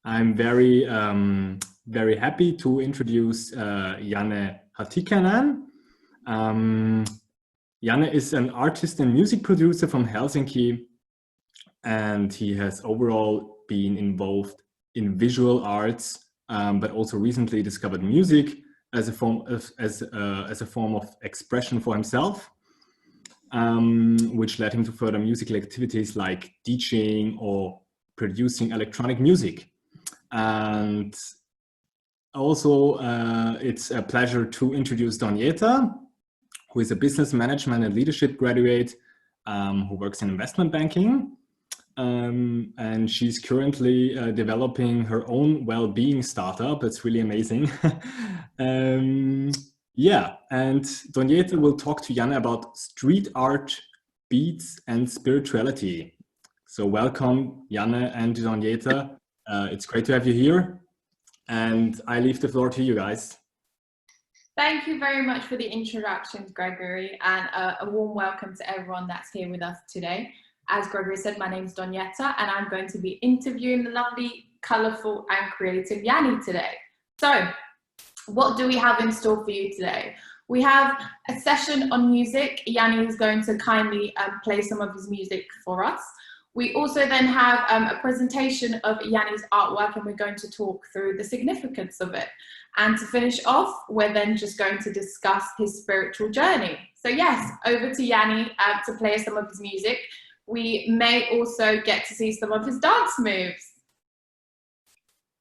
I'm very happy to introduce Janne Hartikainen. Janne is an artist and music producer from Helsinki, and he has overall been involved in visual arts, but also recently discovered music as a form of expression for himself, which led him to further musical activities like DJing or producing electronic music. And also, it's a pleasure to introduce Donieta, who is a business management and leadership graduate who works in investment banking. And she's currently developing her own well-being startup. It's really amazing. Yeah, and Donieta will talk to Janne about street art, beats, and spirituality. So welcome, Janne and Donieta. It's great to have you here. And I leave the floor to you guys. Thank you very much for the introductions, Gregory, and a warm welcome to everyone that's here with us today. As Gregory said, my name is Donieta, and I'm going to be interviewing the lovely, colourful, and creative Janne today. So, what do we have in store for you today? We have a session on music. Janne is going to kindly play some of his music for us. We also then have a presentation of Janne's artwork, and we're going to talk through the significance of it. And to finish off, we're then just going to discuss his spiritual journey. So yes, over to Janne to play some of his music. We may also get to see some of his dance moves.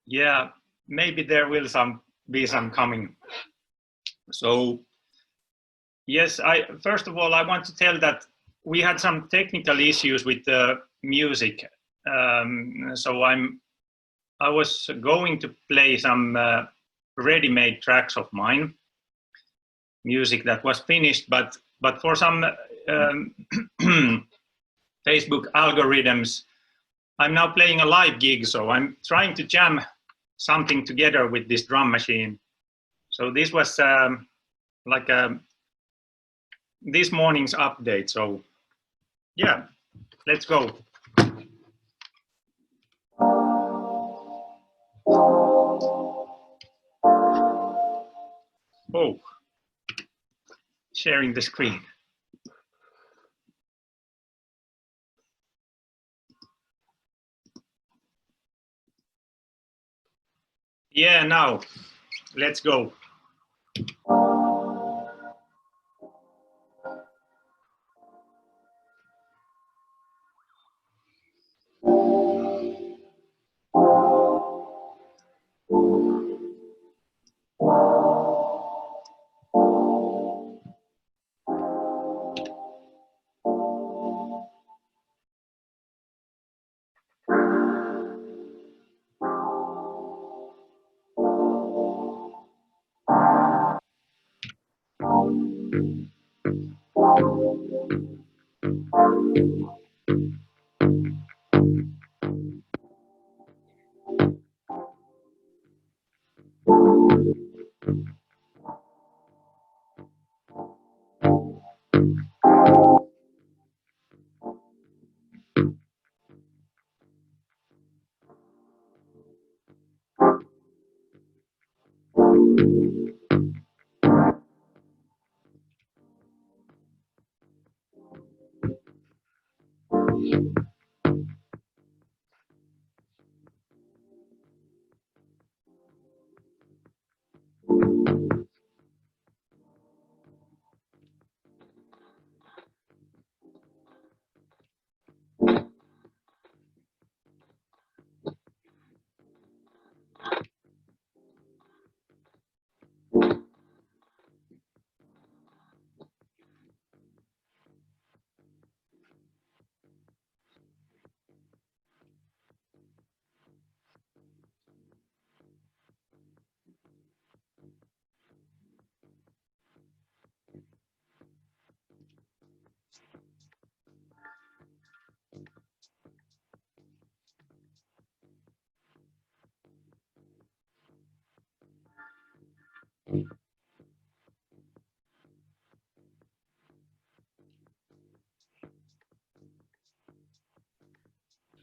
Yeah, maybe there will be some coming. So yes, first of all, I want to tell that we had some technical issues with the music. So I was going to play some ready-made tracks of mine, music that was finished, but for some Facebook algorithms, I'm now playing a live gig, so I'm trying to jam something together with this drum machine. So this was like this morning's update. So yeah, let's go. Oh, sharing the screen. Yeah, now let's go.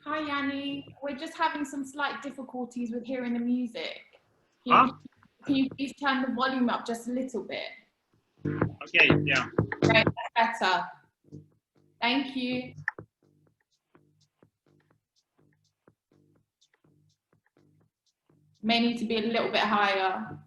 Hi Janne, we're just having some slight difficulties with hearing the music. Huh? Can you please turn the volume up just a little bit? Okay, yeah. Great, that's better. Thank you. May need to be a little bit higher.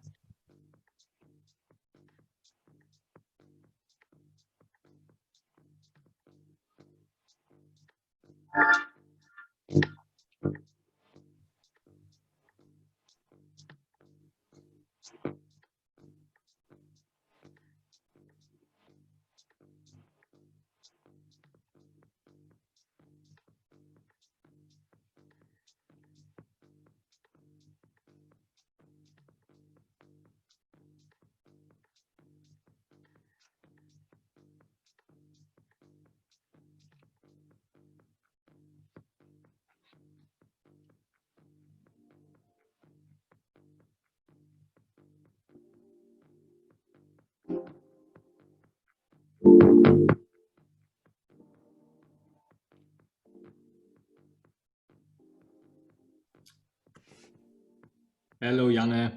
Hello, Janne.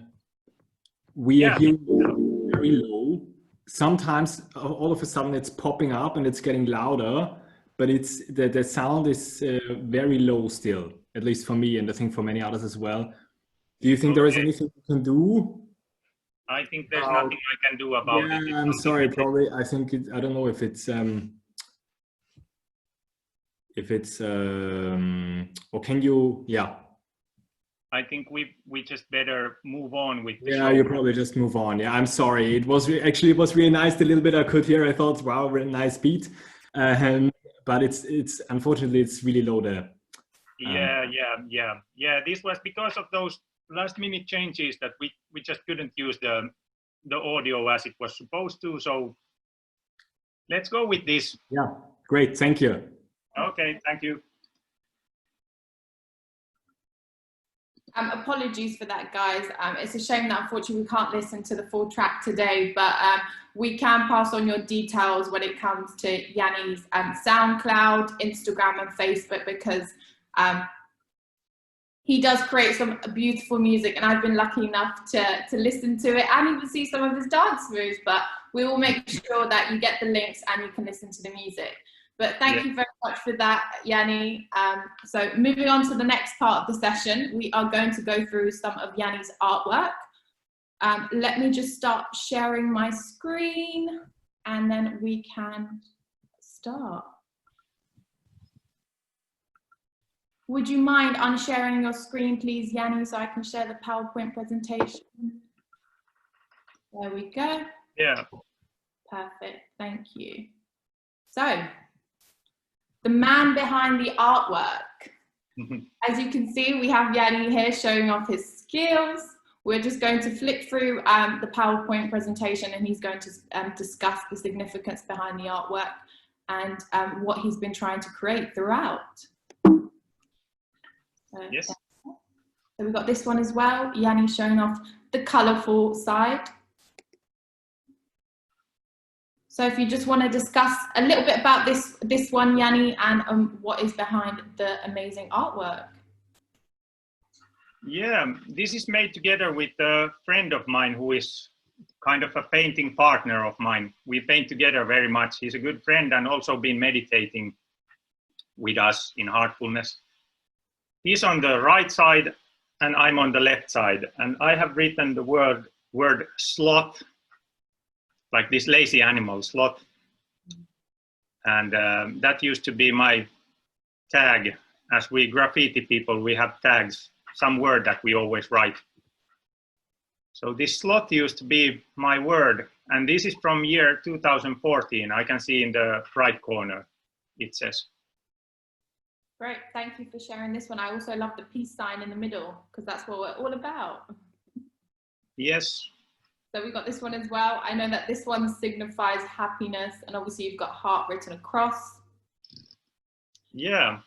We are hearing you very low. Sometimes all of a sudden it's popping up and it's getting louder, but it's the sound is very low still, at least for me, and I think for many others as well. Do you think there is anything you can do? I think there's nothing I can do about it. Yeah, I'm sorry. Probably, I think I don't know if it's or can you? Yeah. I think we just better move on with the Yeah, show. you probably just move on. Yeah, I'm sorry. It was actually it was really nice. The little bit I could hear, I thought, wow, really nice beat. But it's unfortunately it's really low there. Yeah. This was because of those last minute changes that we just couldn't use the audio as it was supposed to. So let's go with this. Yeah, great. Thank you. Okay, thank you. Apologies for that, guys. It's a shame that unfortunately we can't listen to the full track today, but we can pass on your details when it comes to Janne's SoundCloud, Instagram and Facebook, because he does create some beautiful music, and I've been lucky enough to listen to it and even see some of his dance moves, but we will make sure that you get the links and you can listen to the music. But thank you very much for that, Janne. So moving on to the next part of the session, we are going to go through some of Janne's artwork. Let me just start sharing my screen and then we can start. Would you mind unsharing your screen, please, Janne, so I can share the PowerPoint presentation? There we go. Yeah. Perfect, thank you. So, the man behind the artwork. As you can see, we have Janne here showing off his skills. We're just going to flip through the PowerPoint presentation, and he's going to discuss the significance behind the artwork and what he's been trying to create throughout. Yes. So we've got this one as well, Janne showing off the colourful side. So if you just want to discuss a little bit about this one, Janne, and what is behind the amazing artwork. Yeah, this is made together with a friend of mine who is kind of a painting partner of mine. We paint together very much. He's a good friend and also been meditating with us in Heartfulness. He's on the right side and I'm on the left side. And I have written the word sloth, like this lazy animal, sloth. And that used to be my tag. As we graffiti people, we have tags, some word that we always write. So this sloth used to be my word. And this is from year 2014. I can see in the right corner, it says. Great, thank you for sharing this one. I also love the peace sign in the middle, because that's what we're all about. Yes. So we've got this one as well. I know that this one signifies happiness, and obviously you've got heart written across. Yeah.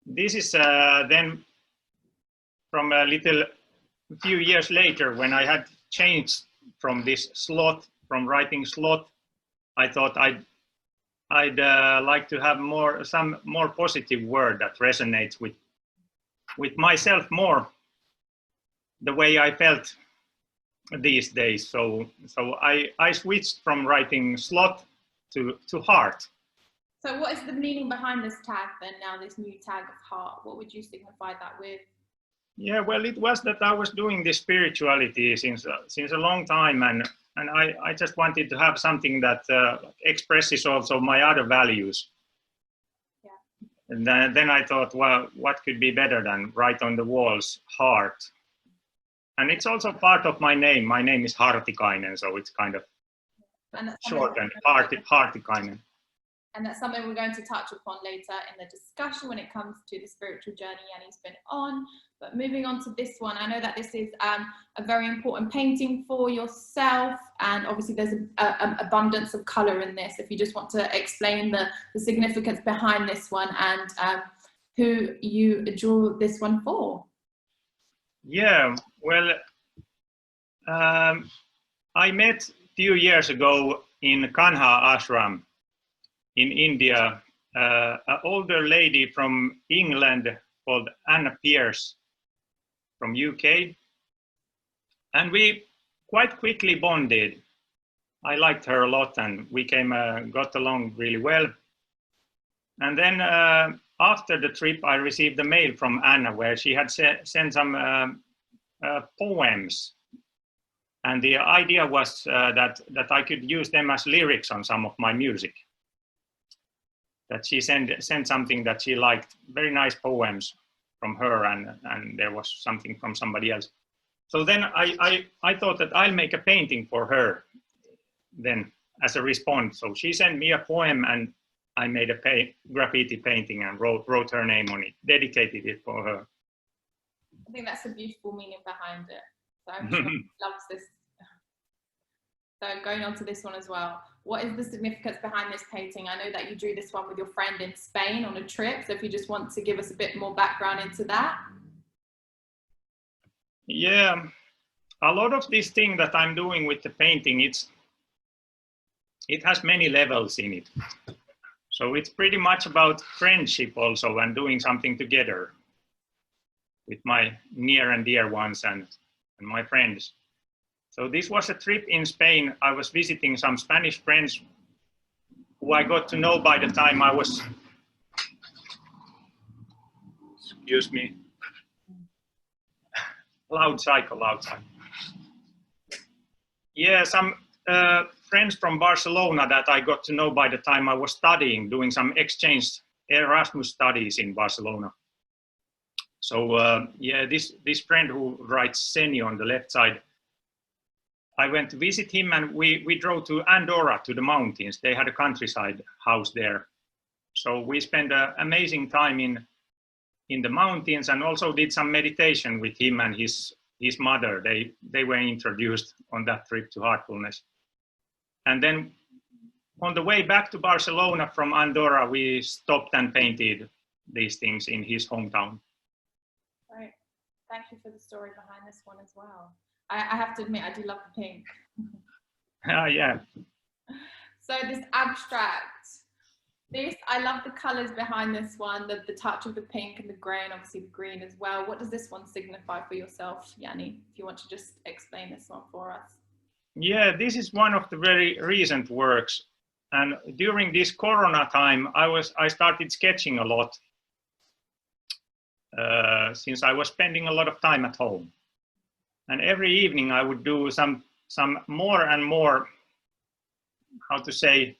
This is then from a few years later, when I had changed from this sloth, from writing sloth, I thought I'd I'd like to have some more positive word that resonates with myself more, the way I felt these days. So I switched from writing slot to heart. So what is the meaning behind this tag then, now this new tag of heart? What would you signify that with? Yeah, well, it was that I was doing this spirituality since a long time, and I just wanted to have something that expresses also my other values. Yeah. And then I thought, well, what could be better than write on the walls heart? And it's also part of my name. My name is Hartikainen, so it's kind of shortened, Hartikainen. And that's something we're going to touch upon later in the discussion when it comes to the spiritual journey Janne's been on. But moving on to this one, I know that this is a very important painting for yourself, and obviously there's an abundance of colour in this. If you just want to explain the significance behind this one and who you drew this one for. Yeah, well, I met a few years ago in Kanha ashram in India, an older lady from England called Anna Pierce from UK, and we quite quickly bonded. I liked her a lot, and we got along really well. And then after the trip, I received a mail from Anna where she had sent some poems, and the idea was that I could use them as lyrics on some of my music. That she sent something that she liked, very nice poems from her, and there was something from somebody else. So then I thought that I'll make a painting for her then as a response. So she sent me a poem, and I made a graffiti painting and wrote her name on it, dedicated it for her. I think that's a beautiful meaning behind it. So I'm sure she loves this. So going on to this one as well, what is the significance behind this painting? I know that you drew this one with your friend in Spain on a trip. So if you just want to give us a bit more background into that. Yeah, a lot of this thing that I'm doing with the painting, it has many levels in it. So it's pretty much about friendship also, and doing something together with my near and dear ones and my friends. So this was a trip in Spain. I was visiting some Spanish friends who I got to know by the time I was, excuse me, loud cycle. Yeah, some friends from Barcelona that I got to know by the time I was studying, doing some exchange Erasmus studies in Barcelona. So yeah, this friend who writes Seni on the left side, I went to visit him, and we drove to Andorra, to the mountains. They had a countryside house there. So we spent an amazing time in the mountains, and also did some meditation with him and his mother. They were introduced on that trip to Heartfulness. And then on the way back to Barcelona from Andorra, we stopped and painted these things in his hometown. Right. Thank you for the story behind this one as well. I have to admit, I do love the pink. Yeah. So this abstract, I love the colors behind this one, the touch of the pink and the grey, and obviously the green as well. What does this one signify for yourself, Janne, if you want to just explain this one for us? Yeah, this is one of the very recent works. And during this Corona time, I started sketching a lot, since I was spending a lot of time at home. And every evening I would do some more and more, how to say,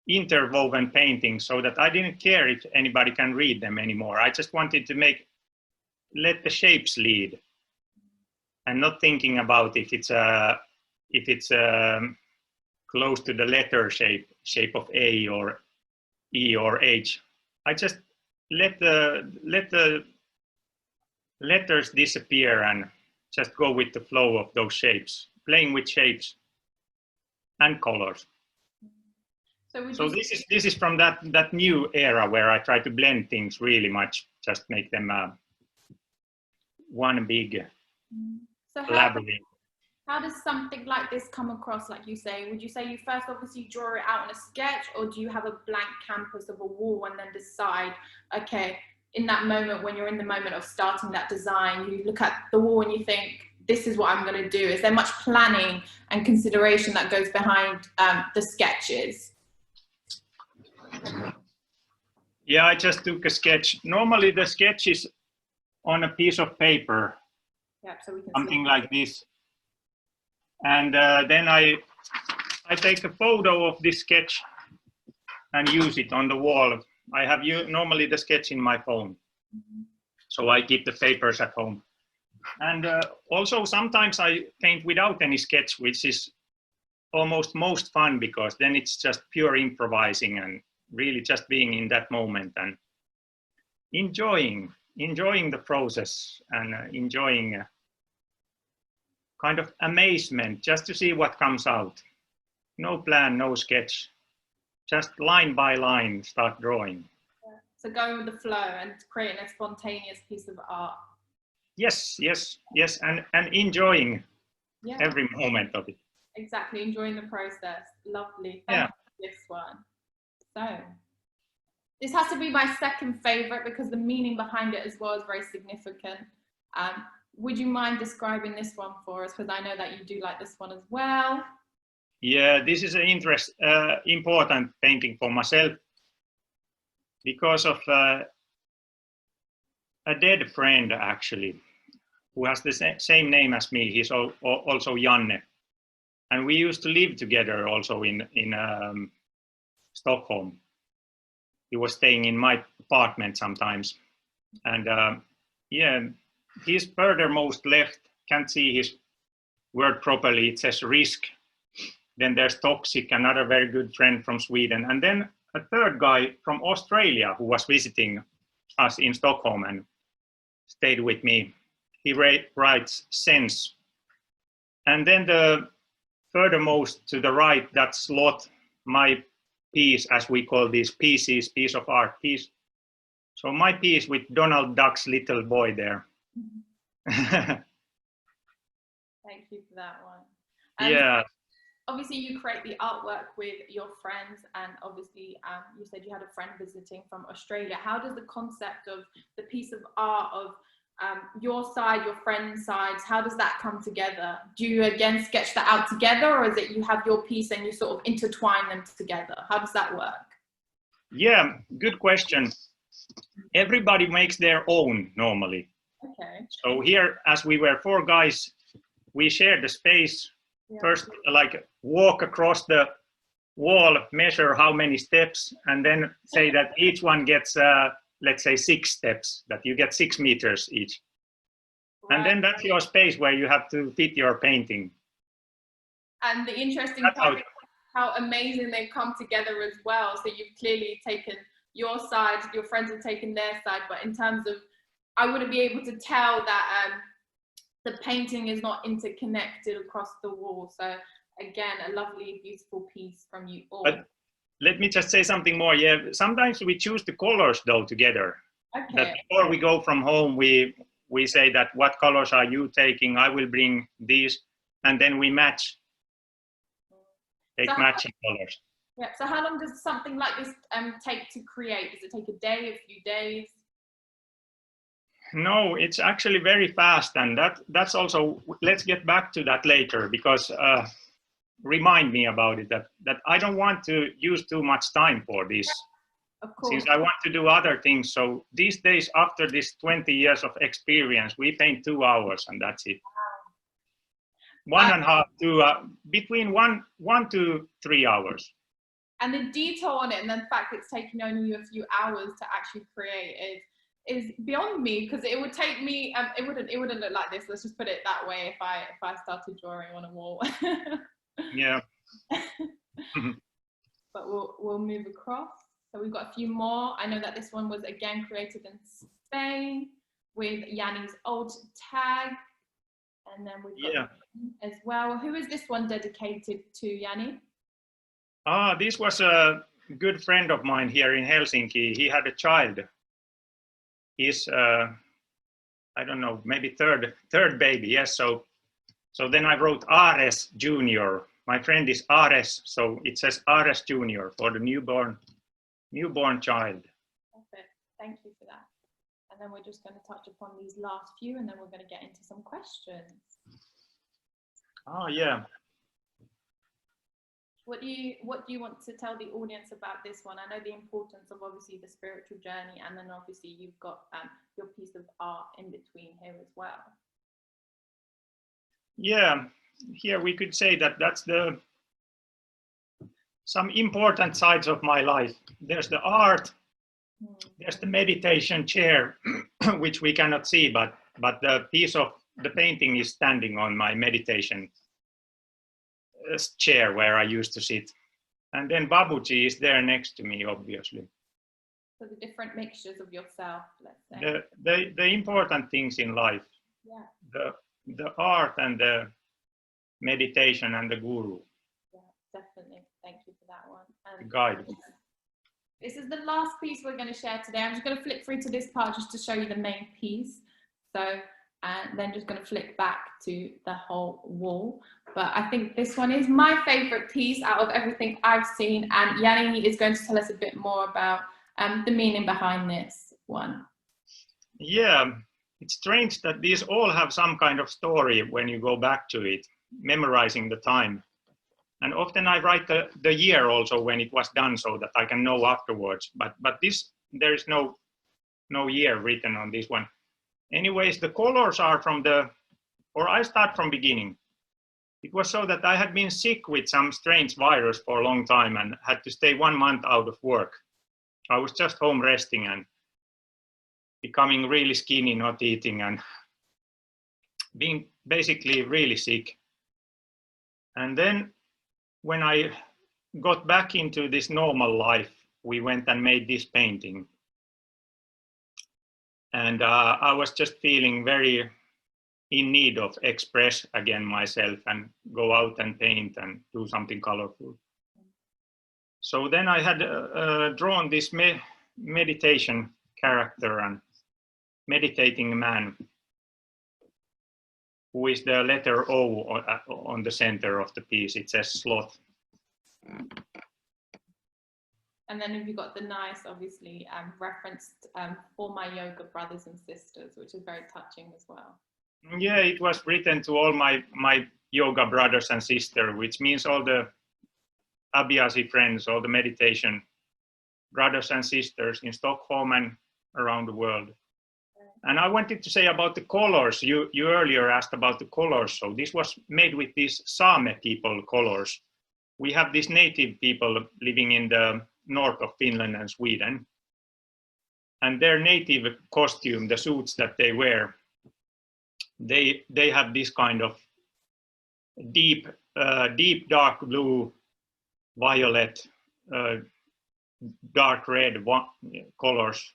interwoven paintings, so that I didn't care if anybody can read them anymore. I just wanted to let the shapes lead, and not thinking about if it's close to the letter shape of A or E or H. I just let the letters disappear and just go with the flow of those shapes, playing with shapes and colors. So this is from that new era where I try to blend things really much, just make them one big labyrinth. How does something like this come across, like you say? Would you say you first obviously draw it out on a sketch, or do you have a blank canvas of a wall and then decide, okay, in that moment when you're in the moment of starting that design, you look at the wall and you think, this is what I'm going to do? Is there much planning and consideration that goes behind the sketches? Yeah, I just took a sketch. Normally the sketch is on a piece of paper, Yeah, so we can something like this. And then I take a photo of this sketch and use it on the wall. I have normally the sketch in my phone, so I keep the papers at home. And also sometimes I paint without any sketch, which is almost most fun, because then it's just pure improvising and really just being in that moment and enjoying the process and enjoying kind of amazement just to see what comes out. No plan, no sketch, just line by line start drawing. Yeah. So going with the flow and creating a spontaneous piece of art. Yes, and enjoying every moment of it. Exactly, enjoying the process. Lovely. Thank you for this one. So this has to be my second favorite because the meaning behind it as well is very significant. Would you mind describing this one for us? Because I know that you do like this one as well. Yeah, this is an important painting for myself because of a dead friend, actually, who has the same name as me. He's also Janne. And we used to live together also in Stockholm. He was staying in my apartment sometimes. And yeah, he's furthermost left, can't see his word properly. It says risk. Then there's toxic, another very good friend from Sweden. And then a third guy from Australia who was visiting us in Stockholm and stayed with me. He writes sense. And then the furthermost to the right, that slot, my piece, as we call these pieces, piece of art piece. So my piece with Donald Duck's little boy there. Thank you for that one. Yeah. Obviously you create the artwork with your friends, and obviously you said you had a friend visiting from Australia. How does the concept of the piece of art of your side, your friend's sides, how does that come together? Do you again sketch that out together, or is it you have your piece and you sort of intertwine them together? How does that work? Yeah, good question. Everybody makes their own normally. Okay. So here, as we were 4 guys, we shared the space. Yeah. First, like walk across the wall, measure how many steps, and then say that each one gets, let's say 6 steps, that you get 6 meters each. Right. And then that's your space where you have to fit your painting. And the interesting part is how amazing they've come together as well. So you've clearly taken your side, your friends have taken their side, but in terms of, I wouldn't be able to tell that the painting is not interconnected across the wall. So again, a lovely, beautiful piece from you all. But let me just say something more. Yeah, sometimes we choose the colors though together. Okay. That before we go from home, we say that what colors are you taking? I will bring these, and then we match. Take matching colors. Yeah. So how long does something like this take to create? Does it take a day, a few days? No, it's actually very fast, and that's also, let's get back to that later, because remind me about it, that I don't want to use too much time for this. Of course. Since I want to do other things. So these days, after this 20 years of experience, we paint 2 hours and that's it. Wow. 1.5 to between one to 3 hours. And the detail on it, and the fact it's taking only a few hours to actually create is beyond me, because it would take me it wouldn't look like this, let's just put it that way, if I started drawing on a wall. Yeah. But we'll move across. So we've got a few more. I know that this one was again created in Spain with Janne's old tag, and then we've got as well. Who is this one dedicated to, Janne? This was a good friend of mine here in Helsinki. He had a child. He's I don't know, maybe third baby. Yes, so So then I wrote Ares Junior. My friend is Ares, so it says Ares Junior for the newborn child. Perfect. Thank you for that. And then we're just going to touch upon these last few, and then we're going to get into some questions. Oh yeah. What do you want to tell the audience about this one? I know the importance of obviously the spiritual journey, and then obviously you've got your piece of art in between here as well. Yeah, here we could say that that's some important sides of my life. There's the art, there's the meditation chair, which we cannot see, but the piece of the painting is standing on my meditation chair where I used to sit. And then Babuji is there next to me, obviously. So the different mixtures of yourself, let's say. The important things in life. Yeah. The art and the meditation and the guru. Yeah, definitely. Thank you for that one. The guide. This is the last piece we're going to share today. I'm just going to flip through to this part just to show you the main piece. So, and then just going to flick back to the whole wall. But I think this one is my favorite piece out of everything I've seen. And Janne is going to tell us a bit more about the meaning behind this one. Yeah, it's strange that these all have some kind of story when you go back to it, memorizing the time. And often I write the year also when it was done so that I can know afterwards. But this, there is no year written on this one. Anyways, the colors are I start from beginning. It was so that I had been sick with some strange virus for a long time and had to stay 1 month out of work. I was just home resting and becoming really skinny, not eating, and being basically really sick. And then when I got back into this normal life, we went and made this painting. And I was just feeling very in need of express again myself and go out and paint and do something colorful. So then I had drawn this meditation character and meditating man, who is the letter O on the center of the piece. It says sloth. And then have you got the nice, obviously, referenced for my yoga brothers and sisters, which is very touching as well. Yeah, it was written to all my yoga brothers and sisters, which means all the Abhyasi friends, all the meditation brothers and sisters in Stockholm and around the world. And I wanted to say about the colors. You earlier asked about the colors. So this was made with these Same people colors. We have these native people living in the north of Finland and Sweden. And their native costume, the suits that they wear, they have this kind of deep dark blue, violet, dark red colors,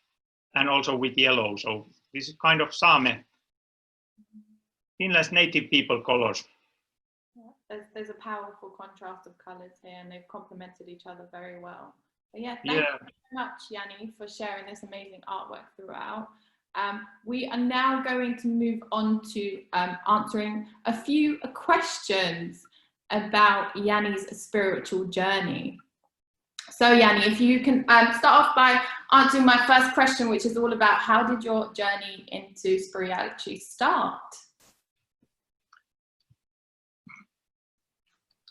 and also with yellow. So this is kind of Same, Finland's native people colors. Yeah, there's a powerful contrast of colors here, and they've complemented each other very well. But yeah, thank you very much, Janne, for sharing this amazing artwork throughout. We are now going to move on to answering a few questions about Janne's spiritual journey. So Janne, if you can start off by answering my first question, which is all about how did your journey into spirituality start?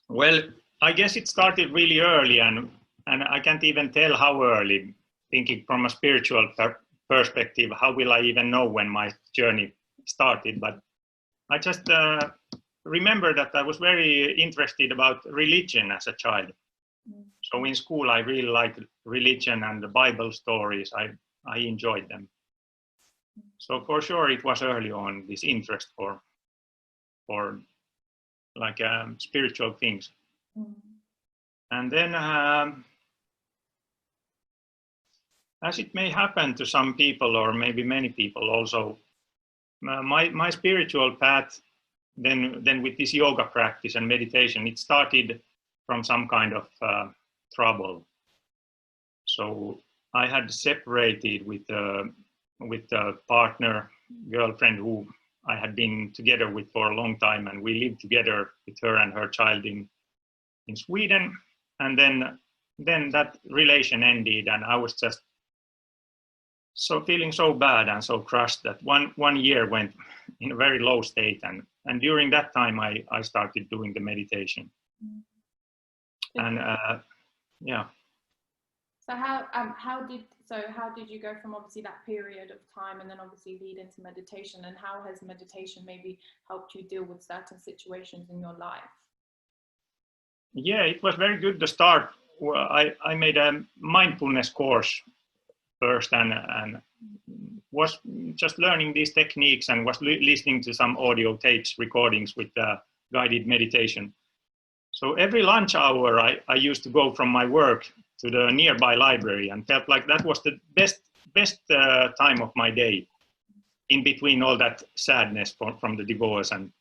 Well, I guess it started really early, and I can't even tell how early, thinking from a spiritual perspective, how will I even know when my journey started? But I just remember that I was very interested about religion as a child. So in school, I really liked religion and the Bible stories. I enjoyed them. So for sure, it was early on this interest for like spiritual things. And then, as it may happen to some people, or maybe many people also, my spiritual path, then with this yoga practice and meditation, it started from some kind of trouble. So I had separated with a partner, girlfriend, who I had been together with for a long time, and we lived together with her and her child in Sweden. And then that relation ended, and I was just so feeling so bad and so crushed that one year went in a very low state, and during that time I started doing the meditation. And yeah. So how did you go from obviously that period of time and then obviously lead into meditation, and how has meditation maybe helped you deal with certain situations in your life? Yeah, it was very good to start. Well, I made a mindfulness course first, and was just learning these techniques, and was listening to some audio tapes, recordings with guided meditation. So every lunch hour, I used to go from my work to the nearby library, and felt like that was the best time of my day, in between all that sadness from the divorce. And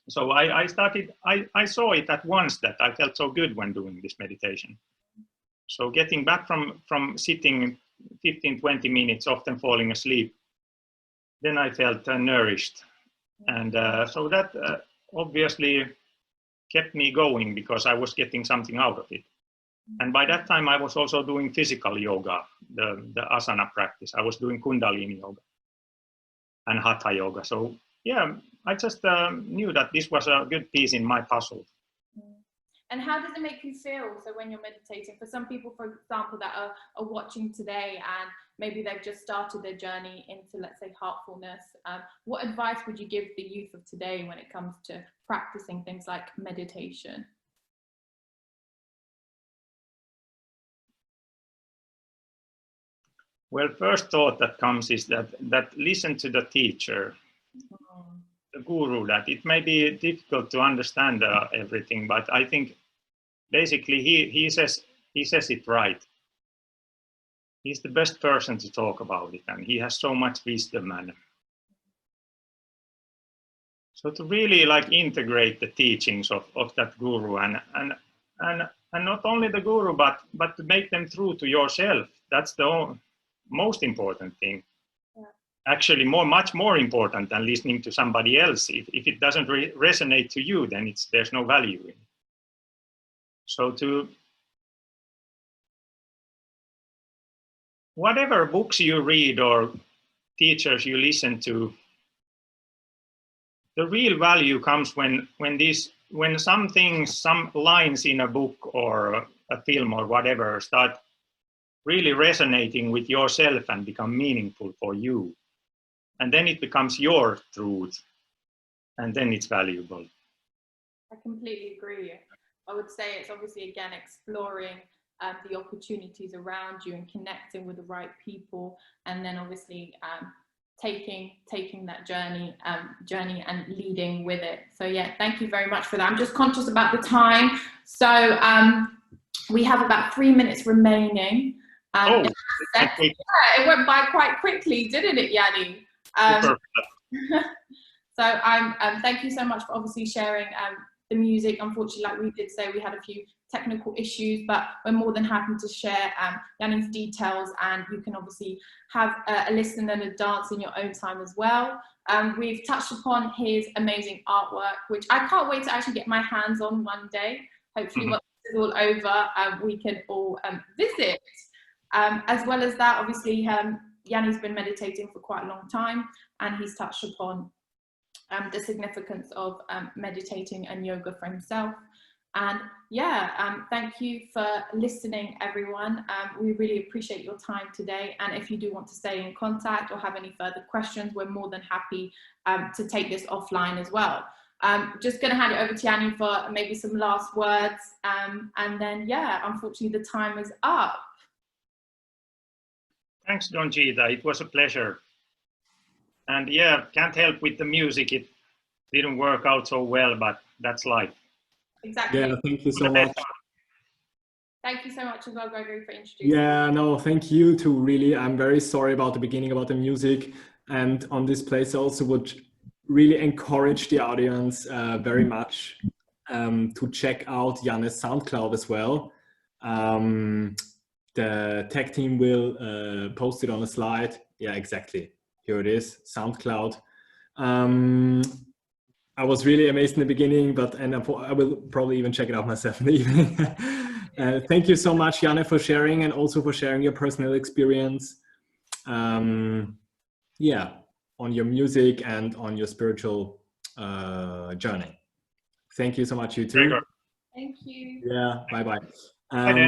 so I saw it at once that I felt so good when doing this meditation. So getting back from sitting 15-20 minutes, often falling asleep, then I felt nourished. And so that obviously kept me going, because I was getting something out of it. And by that time, I was also doing physical yoga, the asana practice. I was doing Kundalini yoga and Hatha yoga. So yeah, I just knew that this was a good piece in my puzzle. And how does it make you feel? So when you're meditating, for some people, for example, that are watching today and maybe they've just started their journey into, let's say, heartfulness, what advice would you give the youth of today when it comes to practicing things like meditation? Well, first thought that comes is that listen to the teacher, the guru. That it may be difficult to understand everything, but I think basically he says it right. He's the best person to talk about it, and he has so much wisdom. And so to really like integrate the teachings of that guru, and not only the guru, but to make them true to yourself. That's the most important thing. Yeah. Actually, much more important than listening to somebody else. If it doesn't resonate to you, then there's no value in it. So to whatever books you read or teachers you listen to, the real value comes when some things, some lines in a book or a film or whatever start really resonating with yourself and become meaningful for you. And then it becomes your truth, and then it's valuable. I completely agree. I would say it's obviously, again, exploring the opportunities around you and connecting with the right people, and then obviously taking that journey and leading with it. So yeah, thank you very much for that. I'm just conscious about the time, so we have about 3 minutes remaining. Yeah, it went by quite quickly, didn't it, Janne? So thank you so much for obviously sharing the music. Unfortunately, like we did say, we had a few technical issues, but we're more than happy to share Janne's details, and you can obviously have a listen and a dance in your own time as well. We've touched upon his amazing artwork, which I can't wait to actually get my hands on one day. Hopefully, once this is all over, we can all visit. As well as that, obviously, Janne's been meditating for quite a long time, and he's touched upon the significance of meditating and yoga for himself. And yeah, thank you for listening, everyone. We really appreciate your time today. And if you do want to stay in contact or have any further questions, we're more than happy to take this offline as well. Just going to hand it over to Janne for maybe some last words. And then, yeah, unfortunately, the time is up. Thanks, Donjita. It was a pleasure. And yeah, can't help with the music. It didn't work out so well, but that's life. Exactly. Yeah, thank you so much. Thank you so much as well, Gregory, for introducing. Yeah, no, thank you too, really. I'm very sorry about the beginning about the music. And on this place, I also would really encourage the audience very much to check out Janne's SoundCloud as well. The tech team will post it on a slide. Yeah, exactly. Here it is, SoundCloud. I was really amazed in the beginning, but I will probably even check it out myself in the evening. Thank you so much, Janne, for sharing, and also for sharing your personal experience. Yeah, on your music and on your spiritual journey. Thank you so much, you too. Thank you. Yeah, bye-bye. Bye then.